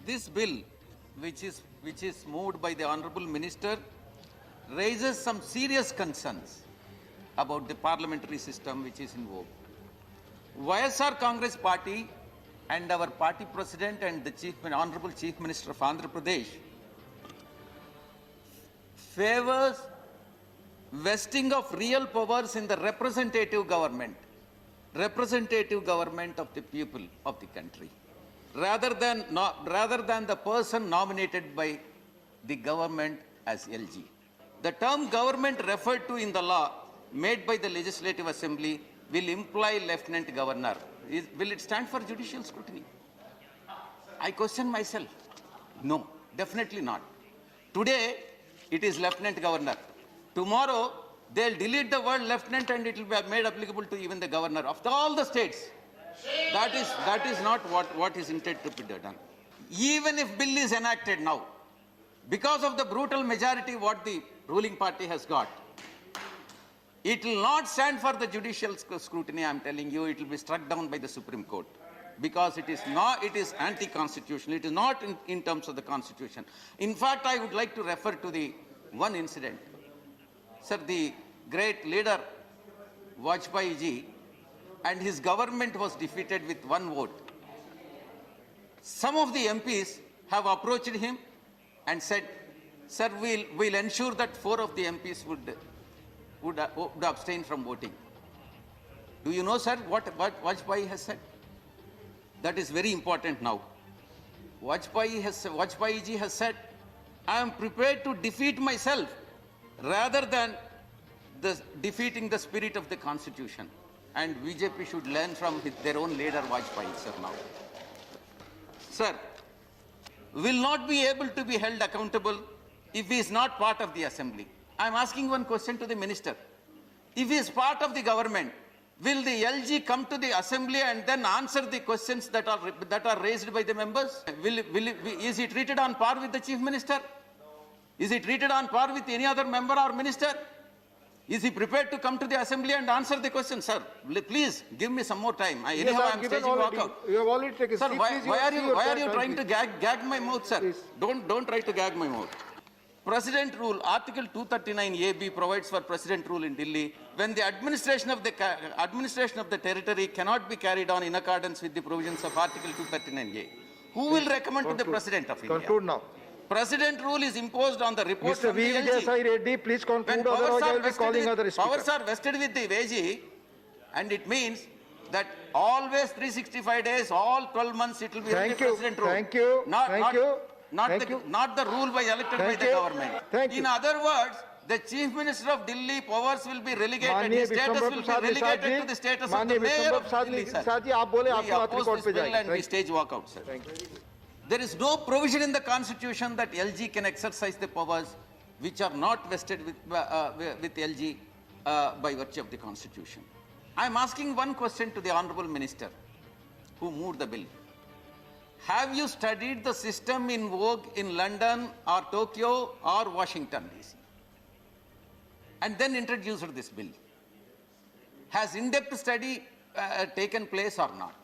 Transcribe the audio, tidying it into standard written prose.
This bill, which is moved by the Honourable Minister, raises some serious concerns about the parliamentary system which is in vogue. YSR Congress Party and our party president and the Honourable Chief Minister of Andhra Pradesh favors vesting of real powers in the representative government of the people of the country, rather than the person nominated by the government as LG. The term government referred to in the law made by the Legislative Assembly will imply Lieutenant Governor. Will it stand for judicial scrutiny? I question myself. No, definitely not. Today, it is Lieutenant Governor. Tomorrow, they'll delete the word Lieutenant and it will be made applicable to even the Governor of all the states. That is not what is intended to be done. Even if bill is enacted now, because of the brutal majority what the ruling party has got, it will not stand for the judicial scrutiny. I am telling you, it will be struck down by the Supreme Court, because it is anti-constitutional. It is not in terms of the Constitution. In fact, I would like to refer to the one incident. Sir, the great leader Vajpayee ji and his government was defeated with one vote. Some of the MPs have approached him and said, sir, we'll ensure that 4 of the MPs would abstain from voting. Do you know, sir, what Vajpayee has said? That is very important now. Vajpayee ji has said, I am prepared to defeat myself rather than defeating the spirit of the Constitution. And BJP should learn from their own leader Vajpayee, sir, now. Sir, will not be able to be held accountable if he is not part of the assembly. I am asking one question to the minister. If he is part of the government, will the LG come to the assembly and then answer the questions that are raised by the members? Is he treated on par with the chief minister? Is he treated on par with any other member or minister? Is he prepared to come to the assembly and answer the question? Sir, please give me some more time. Anyhow, I am staging walkout. You have already taken. Sir, why are you trying to gag my mouth, sir? Please. Don't try to gag my mouth. President rule, Article 239AB provides for President rule in Delhi when the administration of the territory cannot be carried on in accordance with the provisions of Article 239A. Who will recommend to the President of India? Conclude now. President rule is imposed on the report Mr. from the LG. Vijay Reddy, please conclude, otherwise I will be calling other speaker. Powers are vested with the AG, and it means that always 365 days, all 12 months, it will be the President rule. Thank you. Not the rule elected by the government. In other words, the Chief Minister of Delhi powers will be relegated. His status will be relegated to the status of the Mayor of Delhi, sir. We oppose this bill and we stage walkout, sir. There is no provision in the Constitution that LG can exercise the powers which are not vested with LG by virtue of the Constitution. I am asking one question to the Honourable Minister who moved the bill. Have you studied the system in vogue in London or Tokyo or Washington, D.C. and then introduced this bill? Has in-depth study taken place or not?